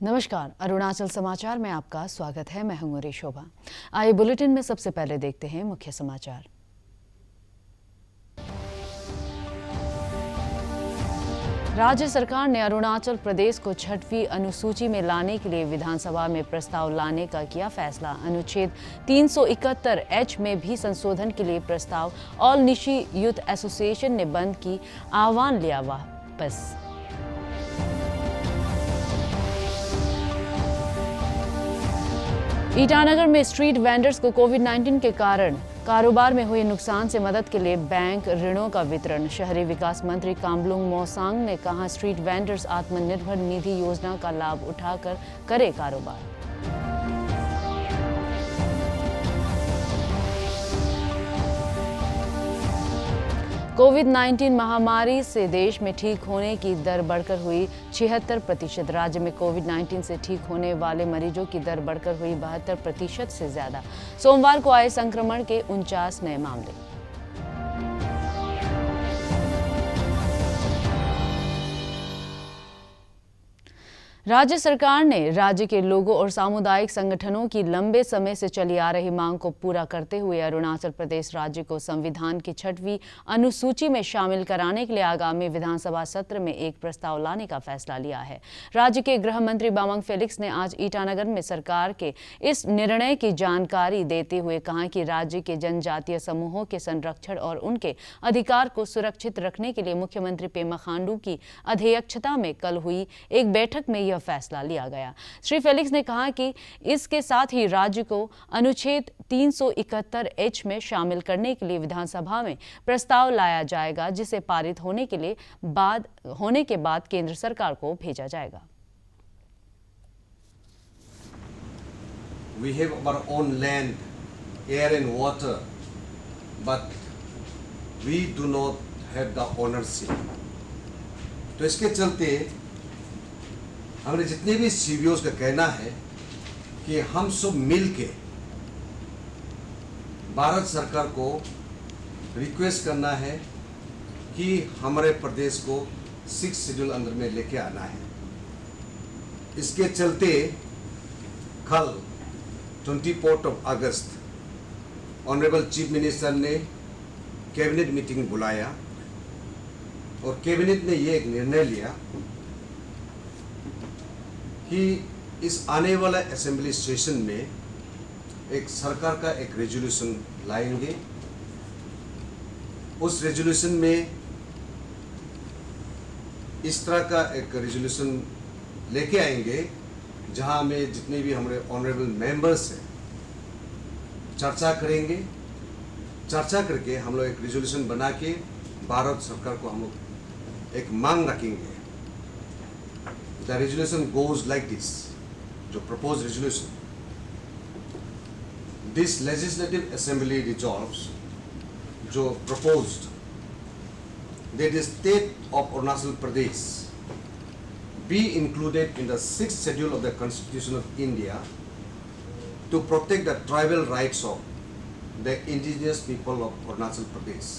नमस्कार, अरुणाचल समाचार में आपका स्वागत है। मैं हूं शोभा। आइए बुलेटिन में सबसे पहले देखते हैं मुख्य समाचार। राज्य सरकार ने अरुणाचल प्रदेश को 6वीं अनुसूची में लाने के लिए विधानसभा में प्रस्ताव लाने का किया फैसला। अनुच्छेद 371H में भी संशोधन के लिए प्रस्ताव। ऑल निशी यूथ एसोसिएशन ने बंद की आह्वान लिया वापस। ईटानगर में स्ट्रीट वेंडर्स को कोविड-19 के कारण कारोबार में हुए नुकसान से मदद के लिए बैंक ऋणों का वितरण। शहरी विकास मंत्री कामलुंग मोसांग ने कहा, स्ट्रीट वेंडर्स आत्मनिर्भर निधि योजना का लाभ उठाकर करे कारोबार। कोविड-19 महामारी से देश में ठीक होने की दर बढ़कर हुई 76%। राज्य में कोविड-19 से ठीक होने वाले मरीजों की दर बढ़कर हुई 72% से ज्यादा। सोमवार को आए संक्रमण के 49 नए मामले। राज्य सरकार ने राज्य के लोगों और सामुदायिक संगठनों की लंबे समय से चली आ रही मांग को पूरा करते हुए अरुणाचल प्रदेश राज्य को संविधान की 6वीं अनुसूची में शामिल कराने के लिए आगामी विधानसभा सत्र में एक प्रस्ताव लाने का फैसला लिया है। राज्य के गृह मंत्री बामांग फेलिक्स ने आज ईटानगर में सरकार के इस निर्णय की जानकारी देते हुए कहा कि राज्य के जनजातीय समूहों के संरक्षण और उनके अधिकार को सुरक्षित रखने के लिए मुख्यमंत्री पेमा खांडू की अध्यक्षता में कल हुई एक बैठक में यह फैसला लिया गया। श्री फेलिक्स ने कहा कि इसके साथ ही राज्य को अनुच्छेद 371H में शामिल करने के लिए विधानसभा में प्रस्ताव लाया जाएगा, जिसे पारित होने के बाद केंद्र सरकार को भेजा जाएगा। We have our own land, air and water, but we do not have the ownership. तो इसके चलते हमने जितने भी CBOs का कहना है कि हम सब मिल के भारत सरकार को रिक्वेस्ट करना है कि हमारे प्रदेश को 6th शेड्यूल अंदर में लेके आना है। इसके चलते कल 24 अगस्त ऑनरेबल चीफ मिनिस्टर ने कैबिनेट मीटिंग बुलाया और कैबिनेट ने ये एक निर्णय लिया कि इस आने वाला असेंबली सेशन में एक सरकार का एक रेजोल्यूशन लाएंगे। उस रेजोल्यूशन में इस तरह का एक रेजोल्यूशन लेके आएंगे जहां में जितने भी हमारे ऑनरेबल मेंबर्स हैं चर्चा करेंगे। चर्चा करके हम लोग एक रेजोल्यूशन बना के भारत सरकार को हम लोग एक मांग रखेंगे। The resolution goes like this, जो proposed resolution. This legislative assembly resolves, जो proposed, that the state of Arunachal Pradesh be included in the 6th schedule of the Constitution of India to protect the tribal rights of the indigenous people of Arunachal Pradesh.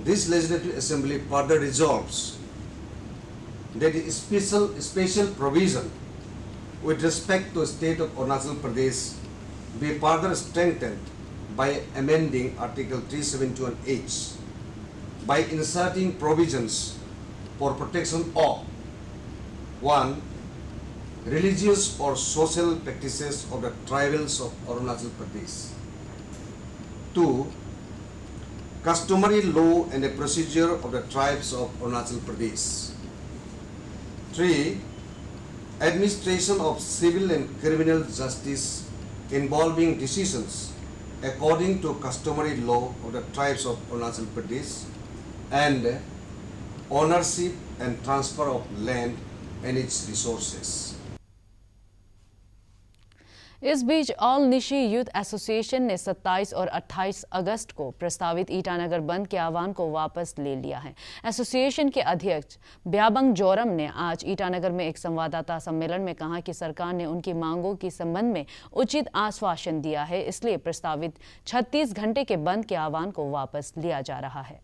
This legislative assembly further resolves that is special provision with respect to the state of Arunachal Pradesh be further strengthened by amending Article 371H by inserting provisions for protection of 1. Religious or social practices of the tribals of Arunachal Pradesh. 2. Customary law and the procedure of the tribes of Arunachal Pradesh. 3. Administration of civil and criminal justice involving decisions according to customary law of the tribes of Arunachal Pradesh and ownership and transfer of land and its resources. इस बीच all Nishi youth association ने 27 और 28 अगस्त को प्रस्तावित ईटानगर बंद के आह्वान को वापस ले लिया है। एसोसिएशन के अध्यक्ष ब्याबंग जोरम ने आज ईटानगर में एक संवाददाता सम्मेलन में कहा कि सरकार ने उनकी मांगों के संबंध में उचित आश्वासन दिया है, इसलिए प्रस्तावित 36 घंटे के बंद के आह्वान को वापस लिया जा रहा है।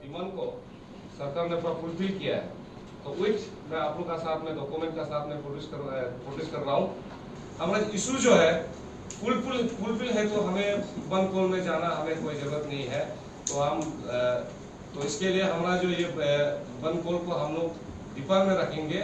डिमांड को सरकार ने पूरा फुलफिल किया है, तो विच मैं आप लोग का साथ में डॉक्यूमेंट का साथ में प्रोड्यूस कर रहा हूँ। हमारा इशू जो है फुलफिल है, तो हमें बंद कॉल में जाना हमें कोई जरूरत नहीं है। तो हम तो इसके लिए हमारा जो ये बंद कॉल को हम लोग डिफर में रखेंगे।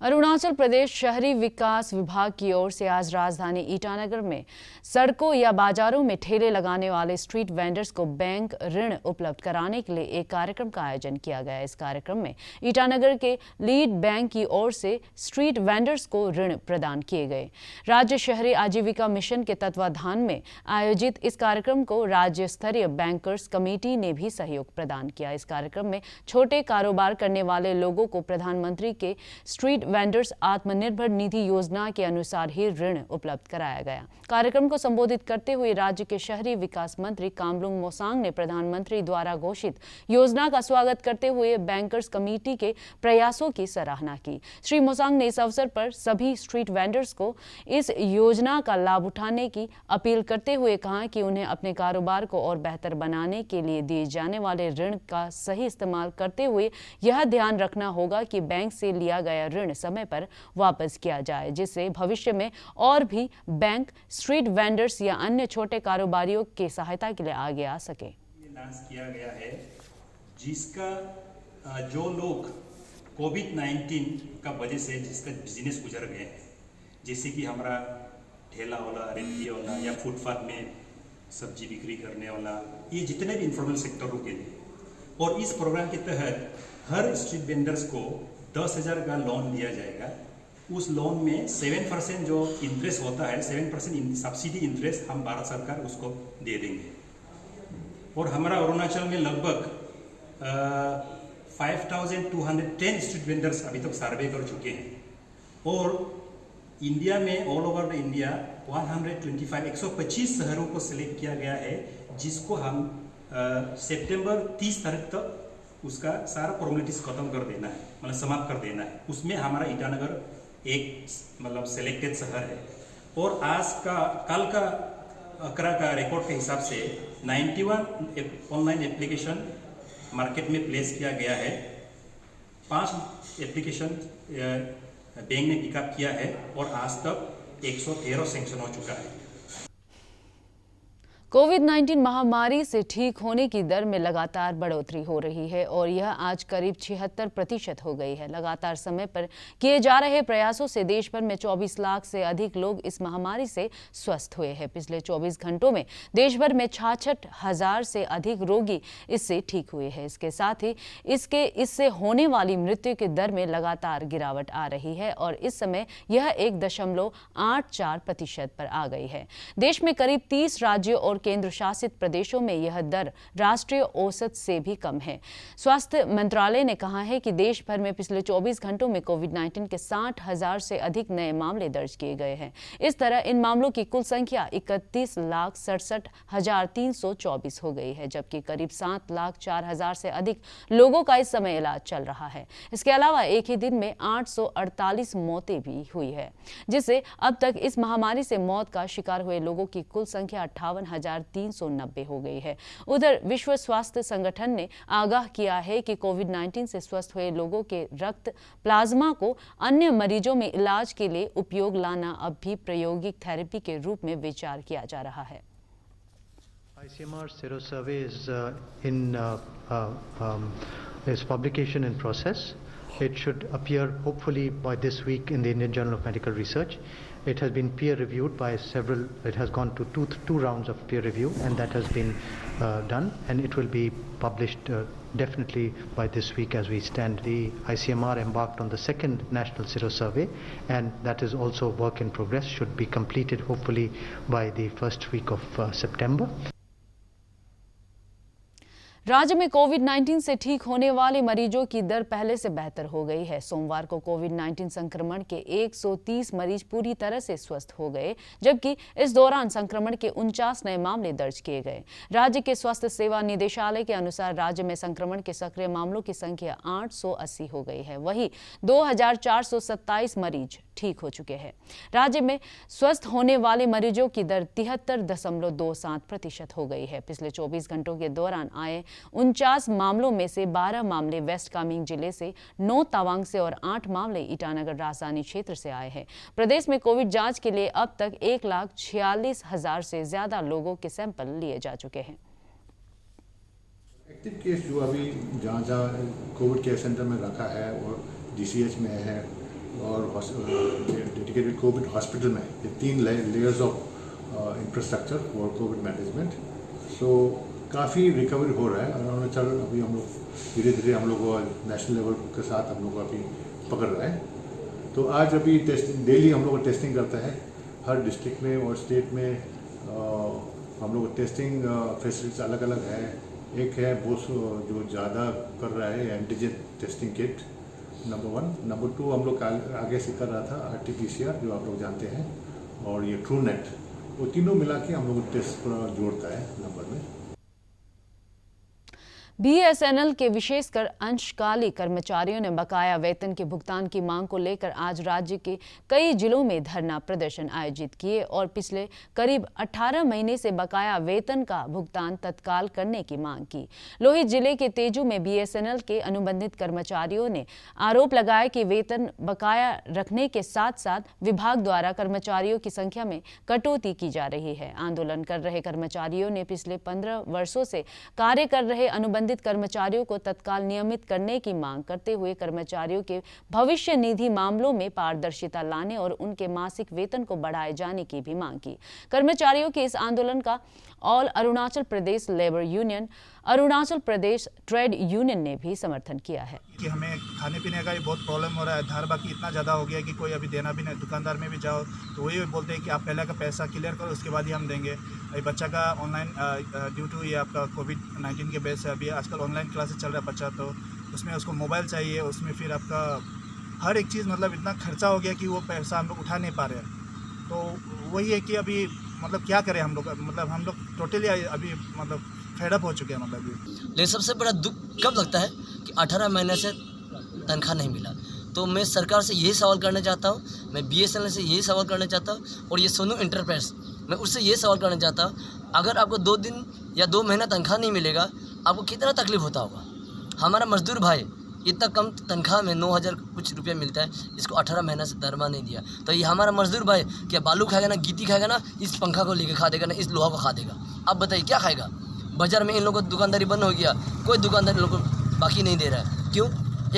अरुणाचल प्रदेश शहरी विकास विभाग की ओर से आज राजधानी ईटानगर में सड़कों या बाजारों में ठेले लगाने वाले स्ट्रीट वेंडर्स को बैंक ऋण उपलब्ध कराने के लिए एक कार्यक्रम का आयोजन किया गया। इस कार्यक्रम में ईटानगर के लीड बैंक की ओर से स्ट्रीट वेंडर्स को ऋण प्रदान किए गए। राज्य शहरी आजीविका मिशन के तत्वाधान में आयोजित इस कार्यक्रम को राज्य स्तरीय बैंकर्स कमेटी ने भी सहयोग प्रदान किया। इस कार्यक्रम में छोटे कारोबार करने वाले लोगों को प्रधानमंत्री के स्ट्रीट वेंडर्स आत्मनिर्भर निधि योजना के अनुसार ही ऋण उपलब्ध कराया गया। कार्यक्रम को संबोधित करते हुए राज्य के शहरी विकास मंत्री कामलुंग मोसांग ने प्रधानमंत्री द्वारा घोषित योजना का स्वागत करते हुए बैंकर्स कमेटी के प्रयासों की सराहना की। श्री मोसांग ने इस अवसर पर सभी स्ट्रीट वेंडर्स को इस योजना का लाभ उठाने की अपील करते हुए कहा कि उन्हें अपने कारोबार को और बेहतर बनाने के लिए दिए जाने वाले ऋण का सही इस्तेमाल करते हुए यह ध्यान रखना होगा कि बैंक से लिया गया ऋण समय पर वापस किया जाए, जिससे भविष्य में और भी बैंक स्ट्रीट वेंडर्स या अन्य छोटे कारोबारियों की सहायता के लिए आगे आ सके। ये लॉन्च किया गया है जिसका जो लोग कोविड-19 का वजह से जिसका बिजनेस गुजर गए हैं, जैसे कि हमारा ठेला वाला, रेहड़ी वाला या फुटपाथ में सब्जी बिक्री करने वाला, ये जितने भी इनफॉर्मल सेक्टरों के लिए, और इस प्रोग्राम के तहत हर स्ट्रीट वेंडर्स को 10,000 का लोन दिया जाएगा। उस लोन में 7% जो इंटरेस्ट होता है, 7% सब्सिडी इंटरेस्ट हम भारत सरकार उसको दे देंगे। और हमारा अरुणाचल में लगभग 5,210 स्ट्रीट वेंडर्स अभी तक सर्वे कर चुके हैं। और इंडिया में ऑल ओवर द इंडिया 125 शहरों को सिलेक्ट किया गया है, जिसको हम सितंबर 30 तारीख तक उसका सारा फॉर्मेलिटीज खत्म कर देना है, मतलब समाप्त कर देना है। उसमें हमारा ईटानगर एक मतलब सिलेक्टेड शहर है। और आज का कल का आंकड़ा का रिकॉर्ड के हिसाब से 91 ऑनलाइन एप्लीकेशन मार्केट में प्लेस किया गया है। 5 एप्लीकेशन बैंक ने पिकअप किया है और आज तक 113 सैंक्शन हो चुका है। कोविड-19 महामारी से ठीक होने की दर में लगातार बढ़ोतरी हो रही है और यह आज करीब 76% हो गई है। लगातार समय पर किए जा रहे प्रयासों से देश भर में 24 लाख से अधिक लोग इस महामारी से स्वस्थ हुए हैं। पिछले 24 घंटों में देश भर में 66,000 से अधिक रोगी इससे ठीक हुए हैं। इसके साथ ही इससे होने वाली मृत्यु की दर में लगातार गिरावट आ रही है और इस समय यह 1.84% पर आ गई है। देश में करीब 30 राज्यों और केंद्र शासित प्रदेशों में यह दर राष्ट्रीय औसत से भी कम है। स्वास्थ्य मंत्रालय ने कहा है कि देश भर में पिछले 24 घंटों में कोविड-19 के 60,000 से अधिक नए मामले दर्ज किए गए हैं। इस तरह इन मामलों की कुल संख्या 31,67,324 हो गई है, जबकि करीब 7,04,000 से अधिक लोगों का इस समय इलाज चल रहा है। इसके अलावा एक ही दिन में 848 मौतें भी हुई है, जिससे अब तक इस महामारी से मौत का शिकार हुए लोगों की कुल संख्या 58,390 हो गई है। उधर विश्व स्वास्थ्य संगठन ने आगाह किया है कि कोविड-19 से स्वस्थ हुए लोगों के रक्त प्लाज्मा को अन्य मरीजों में इलाज के लिए उपयोग लाना अब भी प्रायोगिक थेरेपी के रूप में विचार किया जा रहा है। ICMR Sero survey is publication in process. It should appear hopefully by this week in the Indian Journal of Medical Research. It has been peer reviewed by several, it has gone to two rounds of peer review, and that has been done, and it will be published definitely by this week as we stand. The ICMR embarked on the second National Sero Survey, and that is also work in progress, should be completed hopefully by the first week of September. राज्य में कोविड-19 से ठीक होने वाले मरीजों की दर पहले से बेहतर हो गई है। सोमवार को कोविड-19 संक्रमण के 130 मरीज पूरी तरह से स्वस्थ हो गए, जबकि इस दौरान संक्रमण के 49 नए मामले दर्ज किए गए। राज्य के स्वास्थ्य सेवा निदेशालय के अनुसार राज्य में संक्रमण के सक्रिय मामलों की संख्या 880 हो गई है। वहीं 2427 मरीज ठीक हो चुके हैं। राज्य में स्वस्थ होने वाले मरीजों की दर 73.27% हो गई है। पिछले 24 घंटों के दौरान आए 49 मामलों में से 12 मामले वेस्ट कामेंग जिले से, 9 तवांग से और 8 मामले ईटानगर राजधानी क्षेत्र से आए हैं। प्रदेश में कोविड जांच के लिए अब तक 1,46,000 से ज्यादा लोगों के सैंपल लिए जा चुके हैं। एक्टिव केस जो अभी जहाँ कोविड केयर सेंटर में रखा है और DCH में है और डेडिकेटेड कोविड हॉस्पिटल में, ये 3 layers of infrastructure for COVID management, so काफ़ी रिकवरी हो रहा है। और अरुणाचल अभी हम लोग धीरे धीरे हम लोग नेशनल लेवल के साथ हम लोग अभी पकड़ रहे हैं। तो आज अभी डेली हम लोग टेस्टिंग करता है हर डिस्ट्रिक्ट में और स्टेट में। हम लोग टेस्टिंग फैसिलिटीज अलग अलग है। एक है बोस जो ज़्यादा कर रहा है antigen testing kit, number 1। Number 2 हम लोग आगे से कर रहा था RT-PCR जो आप लोग जानते हैं, और ये TrueNet, वो तीनों मिला के हम लोग टेस्ट पूरा जोड़ता है नंबर में। BSNL के विशेषकर अंशकाली कर्मचारियों ने बकाया वेतन के भुगतान की मांग को लेकर आज राज्य के कई जिलों में धरना प्रदर्शन आयोजित किए और पिछले करीब 18 महीने से बकाया वेतन का भुगतान तत्काल करने की मांग की। लोहित जिले के तेजू में BSNL के अनुबंधित कर्मचारियों ने आरोप लगाया कि वेतन बकाया रखने के साथ साथ विभाग द्वारा कर्मचारियों की संख्या में कटौती की जा रही है। आंदोलन कर रहे कर्मचारियों ने पिछले 15 वर्षों से कार्य कर रहे अनुबंधित कर्मचारियों को तत्काल नियमित करने की मांग करते हुए कर्मचारियों के भविष्य निधि मामलों में पारदर्शिता लाने और उनके मासिक वेतन को बढ़ाए जाने की भी मांग की। कर्मचारियों के इस आंदोलन का all Arunachal Pradesh labour union, Arunachal Pradesh trade union ने भी समर्थन किया है कि हमें खाने पीने का भी बहुत प्रॉब्लम हो रहा है। धार बाकी इतना ज़्यादा हो गया कि कोई अभी देना भी नहीं। दुकानदार में भी जाओ तो वही बोलते हैं कि आप पहले का पैसा क्लियर करो, उसके बाद ही हम देंगे। अभी बच्चा का ऑनलाइन ड्यू टू ये आपका कोविड-19 के बेस से अभी आजकल ऑनलाइन क्लासेस चल रहा है बच्चा, तो उसमें उसको मोबाइल चाहिए, उसमें फिर आपका हर एक चीज़ मतलब इतना खर्चा हो गया कि वो पैसा हम लोग उठा नहीं पा रहे हैं। तो वही है कि अभी मतलब क्या करें हम लोग, मतलब हम लोग टोटली अभी मतलब फेडअप हो चुके हैं मतलब। लेकिन सबसे बड़ा दुख कब लगता है कि 18 महीने से तनख्वाह नहीं मिला। तो मैं सरकार से यही सवाल करना चाहता हूँ, मैं BSNL से यही सवाल करना चाहता हूँ और ये सोनू एंटरप्राइज मैं उससे ये सवाल करना चाहता हूँ, अगर आपको 2 दिन या 2 महीना तनख्वाह नहीं मिलेगा, आपको कितना तकलीफ होता होगा। हमारा मजदूर भाई इतना कम तनख्वाह में 9,000 कुछ रुपया मिलता है, इसको 18 महीना से दरमा नहीं दिया, तो ये हमारा मजदूर भाई क्या बालू खाएगा ना, गिट्टी खाएगा ना, इस पंखा को लेकर खा देगा ना, इस लोहा को खा देगा। आप बताइए क्या खाएगा। बाजार में इन लोगों को दुकानदारी बंद हो गया, कोई दुकानदार लोगों को बाकी नहीं दे रहा है। क्यों?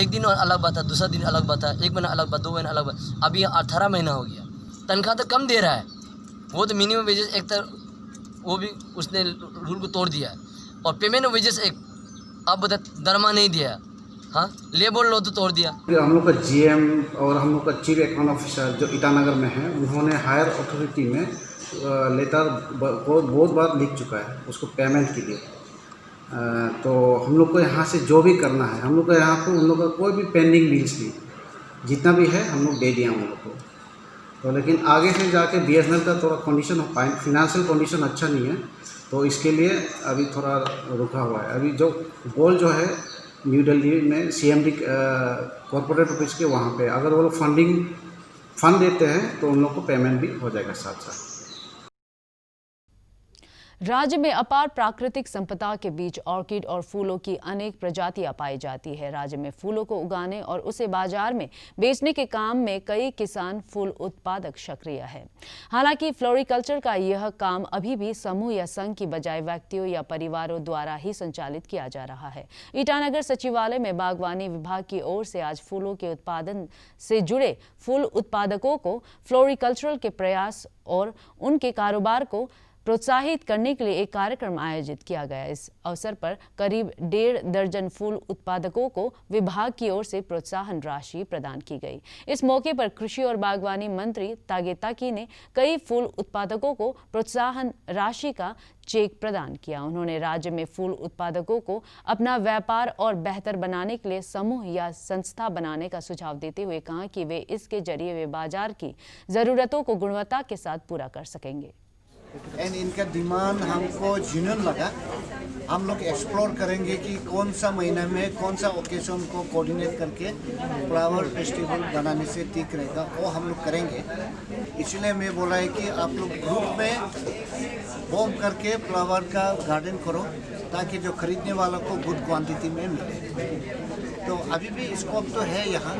एक दिन अलग बात है, दूसरा दिन अलग बात है, 1 महीना अलग बात, 2 महीना अलग बात, अभी 18 महीना हो गया। तनख्वाह तो कम दे रहा है, वो तो मिनिमम वेजेस एक तरह वो भी उसने रूल को तोड़ दिया है, और पेमेंट वेजेस एक, आप बता दरमा नहीं दिया। हाँ, लेबर लो तो तोड़ दिया। हम लोग का GM और हम लोग का चीफ अकाउंट ऑफिसर जो ईटानगर में है, उन्होंने हायर अथॉरिटी में लेटर बहुत बार लिख चुका है उसको पेमेंट के लिए। तो हम लोग को यहाँ से जो भी करना है, हम लोग को यहाँ पर उन लोग का कोई भी पेंडिंग बिल्स नहीं, जितना भी है हम लोग दे दिया हम लोग को। तो लेकिन आगे से जाके BSNL का थोड़ा कंडीशन फिनेंशियल कंडीशन अच्छा नहीं है, तो इसके लिए अभी थोड़ा रुका हुआ है। अभी जो गोल जो है न्यू दिल्ली में CMD कॉर्पोरेट ऑफिस के वहाँ पे, अगर वो लोग फंड देते हैं तो उन लोग को पेमेंट भी हो जाएगा साथ साथ। राज्य में अपार प्राकृतिक संपदा के बीच ऑर्किड और फूलों की अनेक प्रजातियां पाई जाती है। राज्य में फूलों को उगाने और उसे बाजार में बेचने के काम में कई किसान फूल उत्पादक सक्रिय है। हालांकि फ्लोरिकल्चर का यह काम अभी भी समूह या संघ की बजाय व्यक्तियों या परिवारों द्वारा ही संचालित किया जा रहा है। ईटानगर सचिवालय में बागवानी विभाग की ओर से आज फूलों के उत्पादन से जुड़े फूल उत्पादकों को फ्लोरिकल्चरल के प्रयास और उनके कारोबार को प्रोत्साहित करने के लिए एक कार्यक्रम आयोजित किया गया। इस अवसर पर करीब 1.5 दर्जन फूल उत्पादकों को विभाग की ओर से प्रोत्साहन राशि प्रदान की गई। इस मौके पर कृषि और बागवानी मंत्री तागे ताकी ने कई फूल उत्पादकों को प्रोत्साहन राशि का चेक प्रदान किया। उन्होंने राज्य में फूल उत्पादकों को अपना व्यापार और बेहतर बनाने के लिए समूह या संस्था बनाने का सुझाव देते हुए कहा कि वे इसके जरिए वे बाजार की जरूरतों को गुणवत्ता के साथ पूरा कर सकेंगे। एंड इनका डिमांड हमको जेन्युइन लगा। हम लोग एक्सप्लोर करेंगे कि कौन सा महीना में कौन सा ओकेजन को कोऑर्डिनेट करके फ्लावर फेस्टिवल बनाने से ठीक रहेगा, वो हम लोग करेंगे। इसलिए मैं बोला है कि आप लोग ग्रुप में फॉर्म करके फ्लावर का गार्डन करो ताकि जो खरीदने वालों को गुड क्वांटिटी में मिले। तो अभी भी स्कोप तो है यहाँ।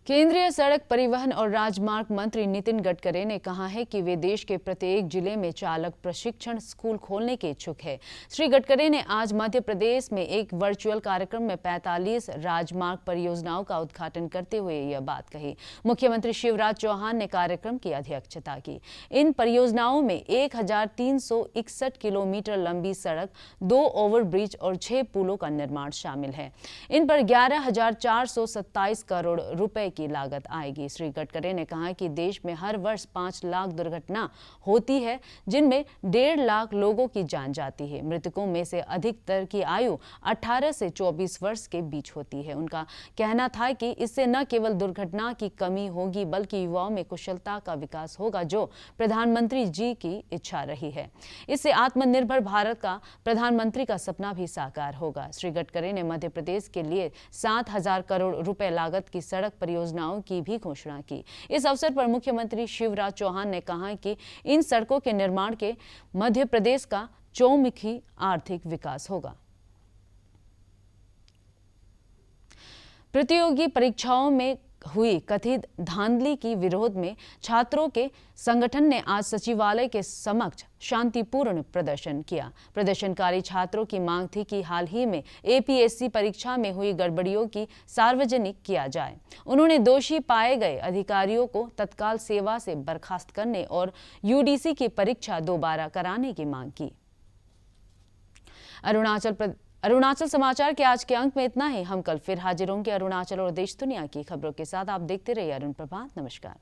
केंद्रीय सड़क परिवहन और राजमार्ग मंत्री नितिन गडकरी ने कहा है कि वे देश के प्रत्येक जिले में चालक प्रशिक्षण स्कूल खोलने के इच्छुक है। श्री गडकरी ने आज मध्य प्रदेश में एक वर्चुअल कार्यक्रम में 45 राजमार्ग परियोजनाओं का उद्घाटन करते हुए यह बात कही। मुख्यमंत्री शिवराज चौहान ने कार्यक्रम की अध्यक्षता की। इन परियोजनाओं में 1361 किलोमीटर लंबी सड़क, 2 ओवरब्रिज और 6 पुलों का निर्माण शामिल है। इन पर 11,427 करोड़ रुपए की लागत आएगी। श्री गडकरी ने कहा कि देश में हर वर्ष 5 लाख दुर्घटना होती है, जिनमें 1.5 लाख लोगों की जान जाती है। मृतकों में से अधिकतर की आयु 18 से 24 वर्ष के बीच होती है। उनका कहना था कि इससे न केवल दुर्घटना की कमी होगी बल्कि युवाओं में कुशलता का विकास होगा, जो प्रधानमंत्री जी की इच्छा रही है। इससे आत्मनिर्भर भारत का प्रधानमंत्री का सपना भी साकार होगा। श्री गडकरी ने मध्य प्रदेश के लिए 7,000 करोड़ रुपए लागत की सड़क परियोजनाओं की भी घोषणा की। इस अवसर पर मुख्यमंत्री शिवराज चौहान ने कहा कि इन सड़कों के निर्माण के मध्य प्रदेश का चौमुखी आर्थिक विकास होगा। प्रतियोगी परीक्षाओं में हुई कथित धांधली की विरोध में छात्रों के संगठन ने आज सचिवालय के समक्ष शांतिपूर्ण प्रदर्शन किया। प्रदर्शनकारी छात्रों की मांग थी कि हाल ही में एपीएससी परीक्षा में हुई गड़बड़ियों की सार्वजनिक किया जाए। उन्होंने दोषी पाए गए अधिकारियों को तत्काल सेवा से बर्खास्त करने और यूडीसी की परीक्षा दोबारा कराने की मांग की। अरुणाचल समाचार के आज के अंक में इतना ही। हम कल फिर हाजिर होंगे अरुणाचल और देश दुनिया की खबरों के साथ। आप देखते रहिए अरुण प्रभात। नमस्कार।